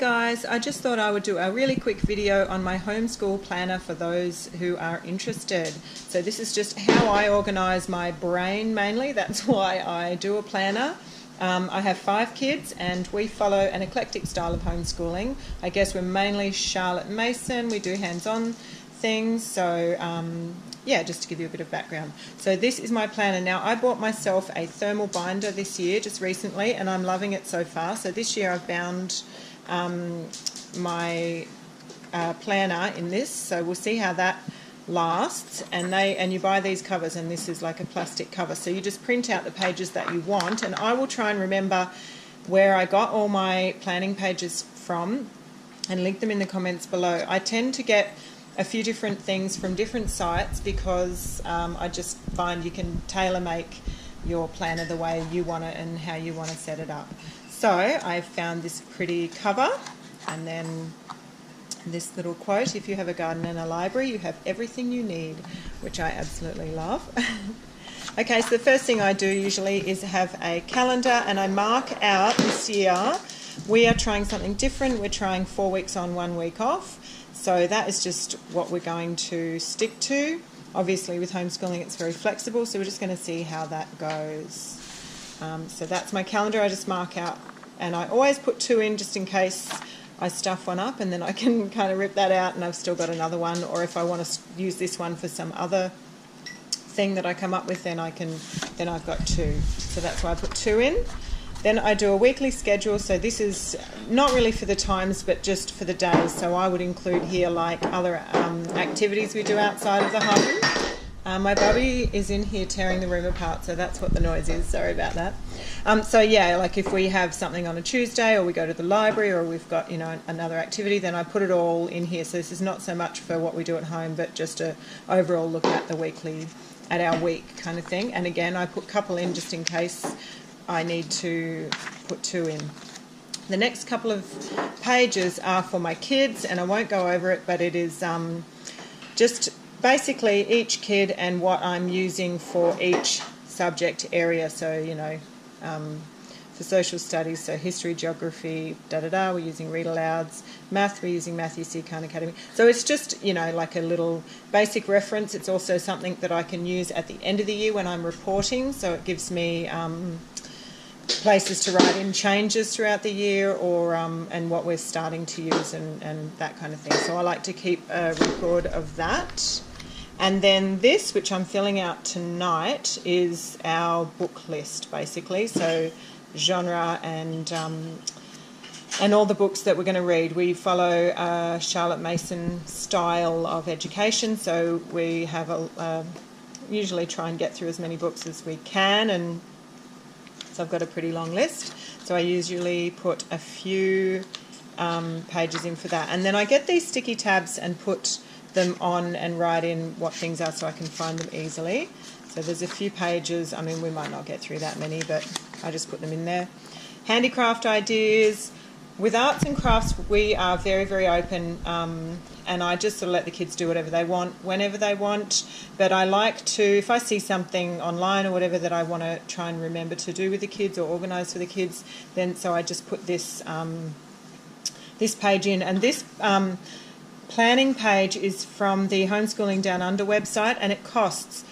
guys, I just thought I would do a really quick video on my homeschool planner for those who are interested. So this is just how I organise my brain mainly. That's why I do a planner. I have 5 kids and we follow an eclectic style of homeschooling. I guess we're mainly Charlotte Mason. We do hands-on things. So yeah, just to give you a bit of background. So this is my planner. Now I bought myself a thermal binder this year, just recently, and I'm loving it so far. So this year I've bound my planner in this, so we'll see how that lasts. And you buy these covers, and this is like a plastic cover, so you just print out the pages that you want, and I will try and remember where I got all my planning pages from and link them in the comments below. I tend to get a few different things from different sites because I just find you can tailor make your planner the way you want it and how you want to set it up. So I found this pretty cover, and then this little quote: if you have a garden and a library, you have everything you need, which I absolutely love. Okay, so the first thing I do usually is have a calendar, and I mark out this year we are trying something different. We're trying 4 weeks on, 1 week off. So that is just what we're going to stick to. Obviously with homeschooling it's very flexible, so we're just going to see how that goes. So that's my calendar. I just mark out, and I always put 2 in just in case I stuff one up, and then I can kind of rip that out and I've still got another one, or if I want to use this one for some other thing that I come up with, then I've got 2. So that's why I put 2 in. Then I do a weekly schedule, so this is not really for the times but just for the days. So I would include here like other activities we do outside of the home. My bubby is in here tearing the room apart, so that's what the noise is, sorry about that. So yeah, like if we have something on a Tuesday, or we go to the library, or we've got, you know, another activity, then I put it all in here. So this is not so much for what we do at home, but just a overall look at the weekly, at our week kind of thing. And again, I put a couple in just in case I need to put 2 in. The next couple of pages are for my kids, and I won't go over it, but it is just basically each kid and what I'm using for each subject area. So, you know, for social studies, so history, geography, we're using read alouds. Math, we're using Math UC Khan Academy. So it's just, you know, like a little basic reference. It's also something that I can use at the end of the year when I'm reporting, so it gives me places to write in changes throughout the year, or and what we're starting to use, and that kind of thing. So I like to keep a record of that. And then this, which I'm filling out tonight, is our book list basically. So genre and all the books that we're going to read. We follow Charlotte Mason style of education, so we have usually try and get through as many books as we can, and so I've got a pretty long list. So I usually put a few pages in for that, and then I get these sticky tabs and put them on and write in what things are so I can find them easily. So there's a few pages. I mean, we might not get through that many, but I just put them in there. Handicraft ideas. With arts and crafts, we are very, very open, and I just sort of let the kids do whatever they want, whenever they want. But I like to, if I see something online or whatever that I want to try and remember to do with the kids or organise for the kids, then so I just put this this page in. And this planning page is from the Homeschooling Down Under website, and it costs,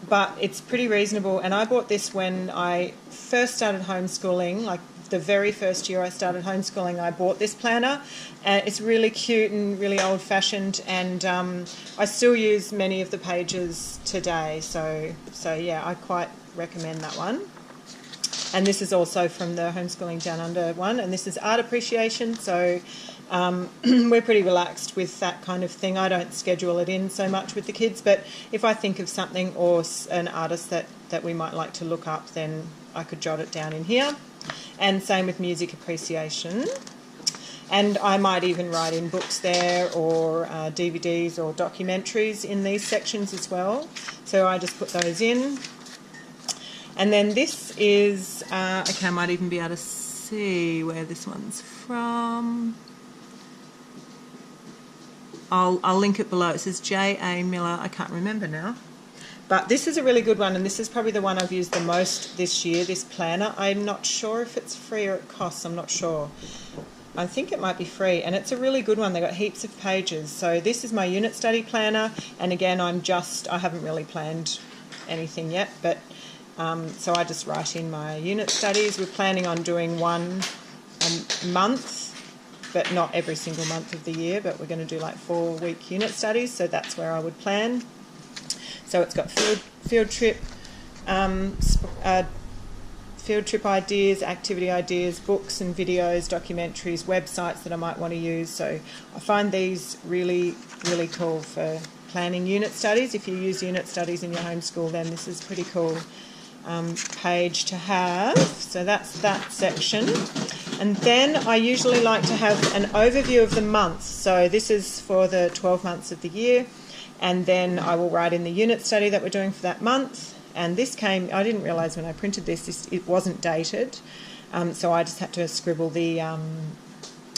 but it's pretty reasonable. And I bought this when I first started homeschooling, like the very first year I started homeschooling, I bought this planner. It's really cute and really old-fashioned, and I still use many of the pages today. So yeah, I quite recommend that one. And this is also from the Homeschooling Down Under one, and this is art appreciation. So we're pretty relaxed with that kind of thing. I don't schedule it in so much with the kids, but if I think of something or an artist that we might like to look up, then I could jot it down in here. And same with music appreciation. And I might even write in books there, or DVDs or documentaries in these sections as well. So I just put those in. And then this is, okay, I might even be able to see where this one's from. I'll link it below. It says J.A. Miller. I can't remember now. But this is a really good one, and this is probably the one I've used the most this year, this planner. I'm not sure if it's free or it costs, I'm not sure. I think it might be free, and it's a really good one. They've got heaps of pages. So this is my unit study planner, and again, I haven't really planned anything yet, but so I just write in my unit studies. We're planning on doing one a month, but not every single month of the year, but we're going to do like 4-week unit studies, so that's where I would plan. So it's got field trip ideas, activity ideas, books and videos, documentaries, websites that I might want to use. So I find these really, really cool for planning unit studies. If you use unit studies in your homeschool, then this is pretty cool page to have. So that's that section. And then I usually like to have an overview of the month. So this is for the 12 months of the year. And then I will write in the unit study that we're doing for that month. And this I didn't realise when I printed this, it wasn't dated. So I just had to scribble the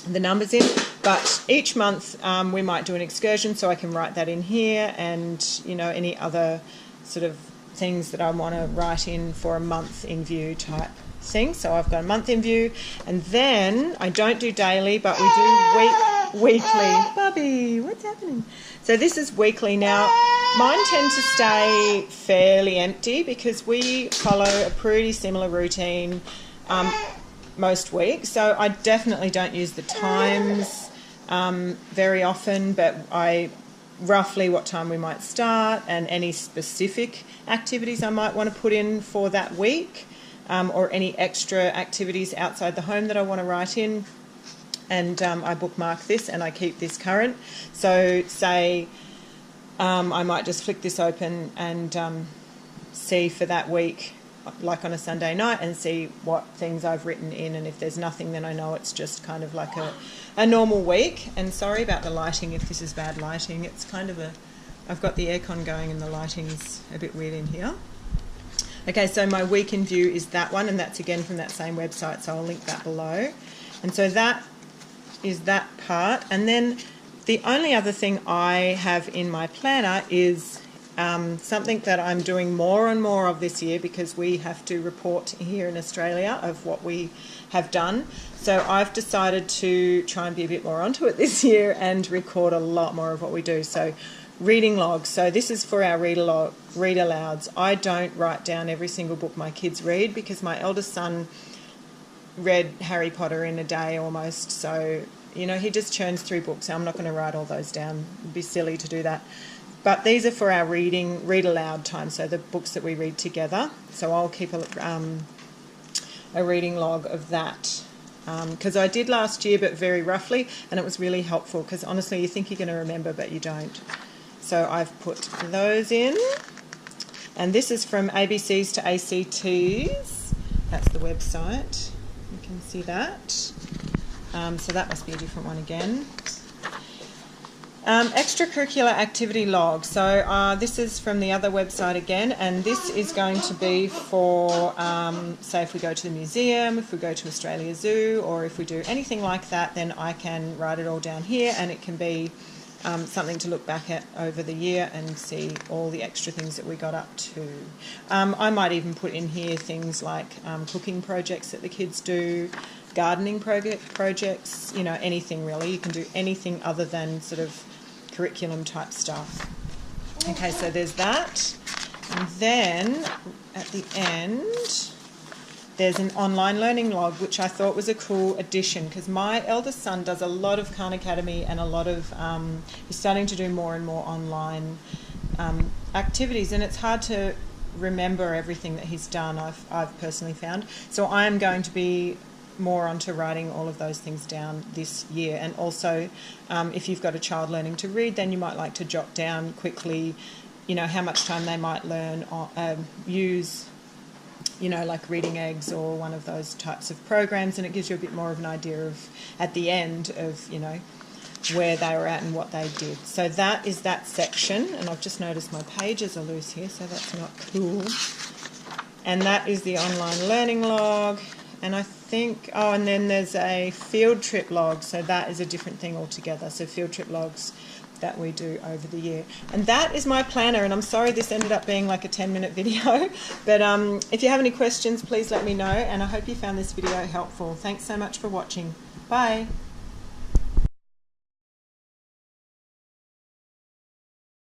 numbers in. But each month we might do an excursion, so I can write that in here, and any other sort of things that I want to write in for a month in view type thing. So I've got a month in view, and then I don't do daily, but we do weekly. Bubby, what's happening? So this is weekly. Now mine tend to stay fairly empty because we follow a pretty similar routine most weeks. So I definitely don't use the times very often, but roughly what time we might start and any specific activities I might want to put in for that week, or any extra activities outside the home that I want to write in. And I bookmark this and I keep this current. So say I might just flick this open and see for that week, like on a Sunday night, and see what things I've written in, and if there's nothing, then I know it's just kind of like a normal week. And sorry about the lighting if this is bad lighting. It's kind of I've got the aircon going and the lighting's a bit weird in here. Okay, so my week in view is that one, and that's again from that same website, so I'll link that below. And so that is that part. And then the only other thing I have in my planner is something that I'm doing more and more of this year, because we have to report here in Australia of what we have done. So I've decided to try and be a bit more onto it this year and record a lot more of what we do. So reading logs. So this is for our read alouds. I don't write down every single book my kids read, because my eldest son read Harry Potter in a day almost. So, he just churns through books. I'm not going to write all those down. It'd be silly to do that. But these are for our read aloud time, so the books that we read together. So I'll keep a reading log of that, because I did last year, but very roughly, and it was really helpful, because honestly you think you're going to remember, but you don't. So I've put those in. And this is from ABCs to ACTs. That's the website. You can see that. So that must be a different one again. Extracurricular activity log. So this is from the other website again, and this is going to be for, say, if we go to the museum, if we go to Australia Zoo, or if we do anything like that, then I can write it all down here, and it can be something to look back at over the year and see all the extra things that we got up to. I might even put in here things like cooking projects that the kids do, gardening projects, anything really. You can do anything other than sort of curriculum type stuff. Okay, so there's that. And then at the end, there's an online learning log, which I thought was a cool addition, because my eldest son does a lot of Khan Academy and a lot of, he's starting to do more and more online activities, and it's hard to remember everything that he's done, I've personally found. So I am going to be more onto writing all of those things down this year. And also, if you've got a child learning to read, then you might like to jot down quickly, how much time they might learn, use, like Reading Eggs or one of those types of programs, and it gives you a bit more of an idea of, at the end of, where they were at and what they did. So that is that section, and I've just noticed my pages are loose here, so that's not cool. And that is the online learning log. And I think, and then there's a field trip log, so that is a different thing altogether. So field trip logs that we do over the year. And that is my planner, and I'm sorry this ended up being like a 10-minute video, but if you have any questions, please let me know, and I hope you found this video helpful. Thanks so much for watching. Bye.